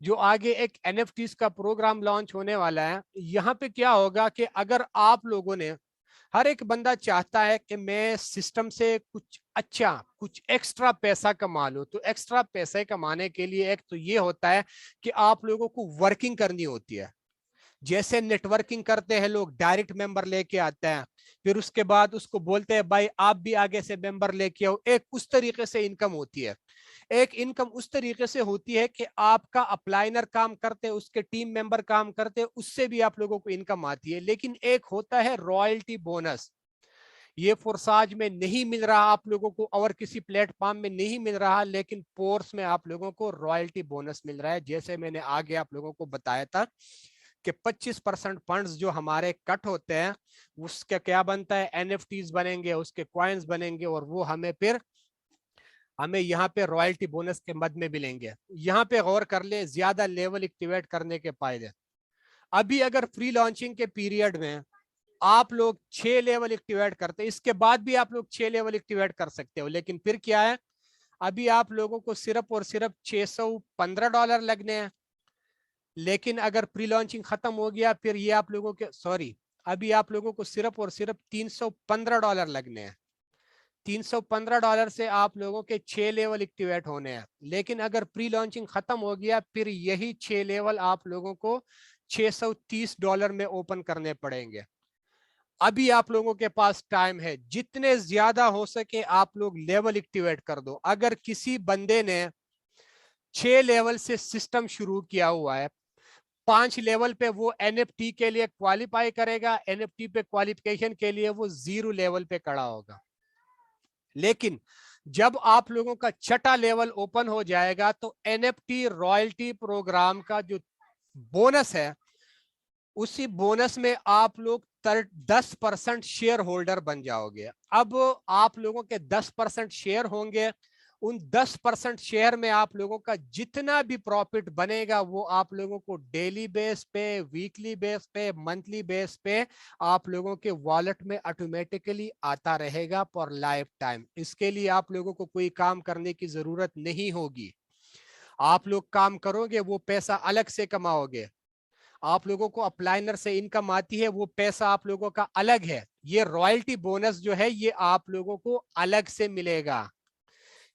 جو آگے ایک NFTs کا پروگرام لانچ ہونے والا ہے، یہاں پہ کیا ہوگا کہ اگر آپ لوگوں نے، ہر ایک بندہ چاہتا ہے کہ میں سسٹم سے کچھ اچھا کچھ ایکسٹرا پیسہ کما لوں، تو ایکسٹرا پیسے کمانے کے لیے ایک تو یہ ہوتا ہے کہ آپ لوگوں کو ورکنگ کرنی ہوتی ہے. جیسے نیٹ ورکنگ کرتے ہیں لوگ، ڈائریکٹ ممبر لے کے آتے ہیں، پھر اس کے بعد اس کو بولتے ہیں بھائی آپ بھی آگے سے ممبر لے کے آؤ. ایک اس طریقے سے انکم ہوتی ہے. ایک انکم اس طریقے سے ہوتی ہے کہ آپ کا اپلائنر کام کرتے، اس کے ٹیم ممبر کام کرتے، اس سے بھی آپ لوگوں کو انکم آتی ہے. لیکن ایک ہوتا ہے رائلٹی بونس. یہ فورساج میں نہیں مل رہا آپ لوگوں کو، اور کسی پلیٹ فارم میں نہیں مل رہا، لیکن پورس میں آپ لوگوں کو رائلٹی بونس مل رہا ہے. جیسے میں نے آگے آپ لوگوں کو بتایا تھا کہ 25% فنڈز جو ہمارے کٹ ہوتے ہیں، اس کا کیا بنتا ہے، NFTs بنیں گے، اس کے کوائنز بنیں گے، اور وہ ہمیں یہاں پہ رائلٹی بونس کے مد میں ملیں گے. یہاں پہ غور کر لیں زیادہ لیول ایکٹیویٹ کرنے کے فائدے. ابھی اگر فری لانچنگ کے پیریڈ میں آپ لوگ 6 لیول ایکٹیویٹ کرتے، اس کے بعد بھی آپ لوگ 6 لیول ایکٹیویٹ کر سکتے ہو، لیکن پھر کیا ہے، ابھی آپ لوگوں کو صرف اور صرف $615 لگنے ہیں. لیکن اگر پری لانچنگ ختم ہو گیا پھر یہ آپ لوگوں کے ابھی آپ لوگوں کو صرف اور صرف $315 لگنے ہیں. $315 سے آپ لوگوں کے 6 لیول ایکٹیویٹ ہونے ہیں. لیکن اگر پری لانچنگ ختم ہو گیا پھر یہی 6 لیول آپ لوگوں کو $630 میں اوپن کرنے پڑیں گے. ابھی آپ لوگوں کے پاس ٹائم ہے، جتنے زیادہ ہو سکے آپ لوگ لیول ایکٹیویٹ کر دو. اگر کسی بندے نے 6 لیول سے سسٹم شروع کیا ہوا ہے، 5 لیول پہ وہ NFT کے لیے کوالیفائی کرے گا، NFT پہ کوالیفیکیشن کے لیے وہ 0 لیول پہ کھڑا ہوگا. لیکن جب آپ لوگوں کا 6 لیول اوپن ہو جائے گا تو NFT رائلٹی پروگرام کا جو بونس ہے، اسی بونس میں آپ لوگ 10% شیئر ہولڈر بن جاؤ گے. اب آپ لوگوں کے 10% شیئر ہوں گے، ان 10% شیئر میں آپ لوگوں کا جتنا بھی پروفٹ بنے گا وہ آپ لوگوں کو ڈیلی بیس پہ، ویکلی بیس پہ، منتھلی بیس پہ آپ لوگوں کے والٹ میں آٹومیٹکلی آتا رہے گا فار لائف ٹائم. اس کے لیے آپ لوگوں کو کوئی کام کرنے کی ضرورت نہیں ہوگی. آپ لوگ کام کرو گے، وہ پیسہ الگ سے کماؤ گے. آپ لوگوں کو اپلائنر سے انکم آتی ہے، وہ پیسہ آپ لوگوں کا الگ ہے. یہ رائلٹی بونس جو ہے یہ آپ لوگوں کو الگ سے ملے گا.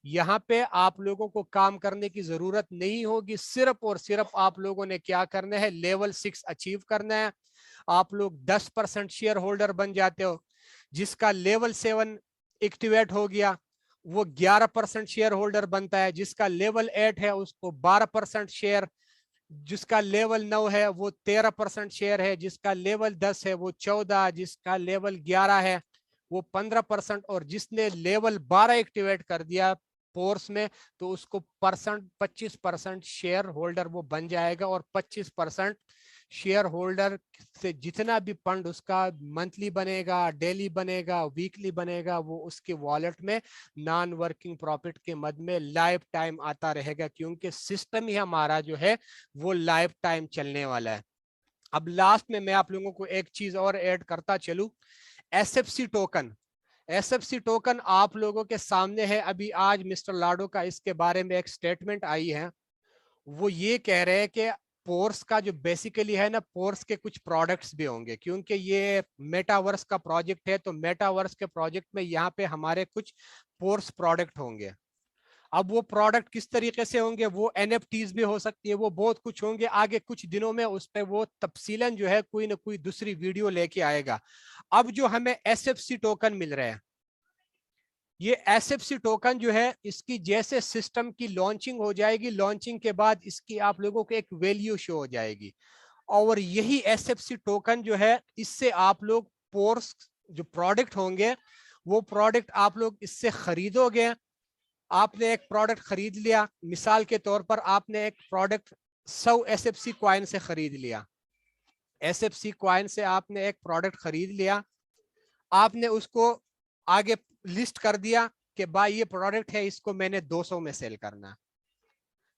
یہاں پہ آپ لوگوں کو کام کرنے کی ضرورت نہیں ہوگی. صرف اور صرف آپ لوگوں نے کیا کرنا ہے، لیول 6 اچیو کرنا ہے. آپ لوگ 10% شیئر ہولڈر بن جاتے ہو. جس کا لیول 7 ایکٹیویٹ ہو گیا وہ 11% شیئر ہولڈر بنتا ہے. جس کا لیول 8 ہے اس کو 12% شیئر، جس کا لیول 9 ہے وہ 13% شیئر ہے، جس کا لیول 10 ہے وہ 14، جس کا لیول 11 ہے وہ 15%، اور جس نے لیول 12 ایکٹیویٹ کر دیا فورس میں تو اس کو 25% شیئر ہولڈر وہ بن جائے گا. اور 25% شیئر ہولڈر سے جتنا بھی فنڈ اس کا منتھلی بنے گا، ڈیلی بنے گا، ویکلی بنے گا، وہ اس کے والٹ میں نان ورکنگ پروفٹ کے مد میں لائف ٹائم آتا رہے گا. کیونکہ سسٹم ہی ہمارا جو ہے وہ لائف ٹائم چلنے والا ہے. اب لاسٹ میں آپ لوگوں کو ایک چیز اور ایڈ کرتا چلوں، SFC ٹوکن. SFC ٹوکن آپ لوگوں کے سامنے ہے. ابھی آج مسٹر لاڈو کا اس کے بارے میں ایک سٹیٹمنٹ آئی ہے. وہ یہ کہہ رہے ہیں کہ پورس کا جو بیسیکلی ہے نا، پورس کے کچھ پروڈکٹس بھی ہوں گے، کیونکہ یہ میٹاورس کا پروجیکٹ ہے. تو میٹاورس کے پروجیکٹ میں یہاں پہ ہمارے کچھ پورس پروڈکٹ ہوں گے. اب وہ پروڈکٹ کس طریقے سے ہوں گے، وہ NFTs بھی ہو سکتی ہے، وہ بہت کچھ ہوں گے. آگے کچھ دنوں میں اس پہ وہ تفصیلاً جو ہے کوئی نہ کوئی دوسری ویڈیو لے کے آئے گا. اب جو ہمیں SFC ٹوکن مل رہے ہیں، یہ SFC ٹوکن جو ہے اس کی جیسے سسٹم کی لانچنگ ہو جائے گی، لانچنگ کے بعد اس کی آپ لوگوں کو ایک ویلیو شو ہو جائے گی. اور یہی SFC ٹوکن جو ہے اس سے آپ لوگ پورس جو پروڈکٹ ہوں گے وہ پروڈکٹ آپ لوگ اس سے خریدو گے. آپ نے ایک پروڈکٹ خرید لیا، مثال کے طور پر آپ نے ایک پروڈکٹ 100 SFC کوائن سے خرید لیا. SFC کوائن سے آپ نے ایک پروڈکٹ خرید لیا، آپ نے اس کو آگے لسٹ کر دیا کہ بھائی یہ پروڈکٹ ہے، اس کو میں نے 200 میں سیل کرنا.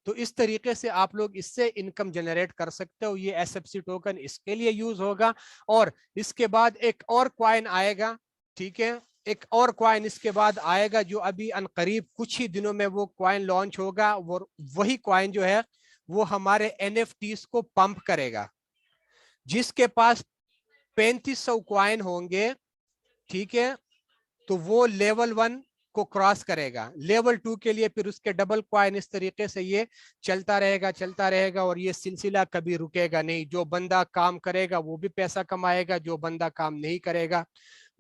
تو اس طریقے سے آپ لوگ اس سے انکم جنریٹ کر سکتے ہو. یہ SFC ٹوکن اس کے لیے یوز ہوگا. اور اس کے بعد ایک اور کوائن آئے گا، ٹھیک ہے، ایک اور کوائن اس کے بعد آئے گا جو ابھی ان قریب کچھ ہی دنوں میں وہ کوائن لانچ ہوگا. وہی کوائن جو ہے وہ ہمارے NFTs کو پمپ کرے گا. جس کے پاس 3500 کوائن ہوں گے, ٹھیک ہے, تو وہ لیول 1 کو کراس کرے گا. لیول 2 کے لیے پھر اس کے ڈبل کوائن. اس طریقے سے یہ چلتا رہے گا اور یہ سلسلہ کبھی رکے گا نہیں. جو بندہ کام کرے گا وہ بھی پیسہ کمائے گا, جو بندہ کام نہیں کرے گا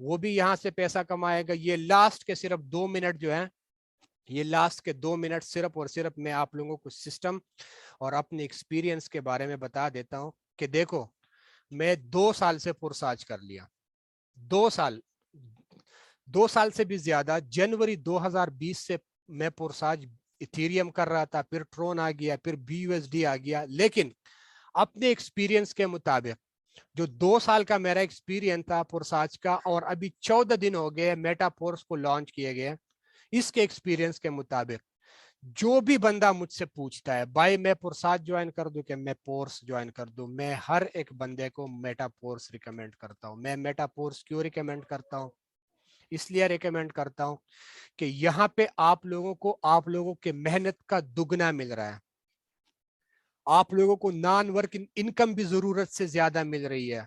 وہ بھی یہاں سے پیسہ کمائے گا. یہ لاسٹ کے صرف 2 منٹ جو ہیں, یہ لاسٹ کے 2 منٹ صرف اور صرف میں آپ لوگوں کو سسٹم اور اپنے ایکسپیرینس کے بارے میں بتا دیتا ہوں کہ دیکھو میں 2 سال سے پرساج کر لیا, 2 سال سے بھی زیادہ. جنوری 2020 سے میں پرساج ایتھیریم کر رہا تھا, پھر ٹرون آ گیا, پھر BUSD آ گیا. لیکن اپنے ایکسپیرینس کے مطابق جو 2 سال کا میرا ایکسپیرینس تھا پرساج کا, اور ابھی 14 دن ہو گئے میٹا پورس کو لانچ کیے گئے, اس کے ایکسپیرینس کے مطابق جو بھی بندہ مجھ سے پوچھتا ہے بھائی میں پرساج جوائن کر دوں کہ میں پورس جوائن کر دوں, میں ہر ایک بندے کو میٹا پورس ریکمینڈ کرتا ہوں. میں میٹا پورس کیوں ریکمینڈ کرتا ہوں؟ اس لیے ریکمینڈ کرتا ہوں کہ یہاں پہ آپ لوگوں کے محنت کا دگنا مل رہا ہے. آپ لوگوں کو نان ورک انکم بھی ضرورت سے زیادہ مل رہی ہے.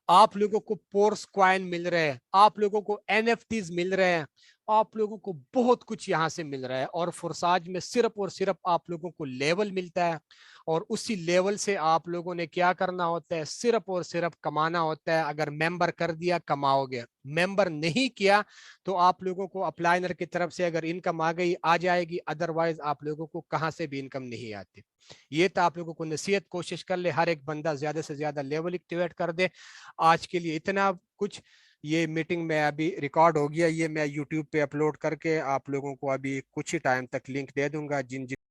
آپ لوگوں کو پورس کوائن مل رہے ہیں, آپ لوگوں کو NFTs مل رہے ہیں, آپ لوگوں کو بہت کچھ یہاں سے مل رہا ہے. اور فرساج میں صرف اور صرف آپ لوگوں کو لیول ملتا ہے, اور اسی لیول سے آپ لوگوں نے کیا کرنا ہوتا ہے, صرف اور صرف کمانا ہوتا ہے. اگر ممبر کر دیا کماؤ گے, ممبر نہیں کیا تو آپ لوگوں کو اپلائنر کی طرف سے اگر انکم آ جائے گی, ادروائز آپ لوگوں کو کہاں سے بھی انکم نہیں آتی. یہ تو آپ لوگوں کو نصیحت, کوشش کر لے ہر ایک بندہ زیادہ سے زیادہ لیول ایکٹیویٹ کر دے. آج کے لیے اتنا کچھ. یہ میٹنگ میں ابھی ریکارڈ ہو گیا, یہ میں یوٹیوب پہ اپلوڈ کر کے آپ لوگوں کو ابھی کچھ ہی ٹائم تک لنک دے دوں گا. جن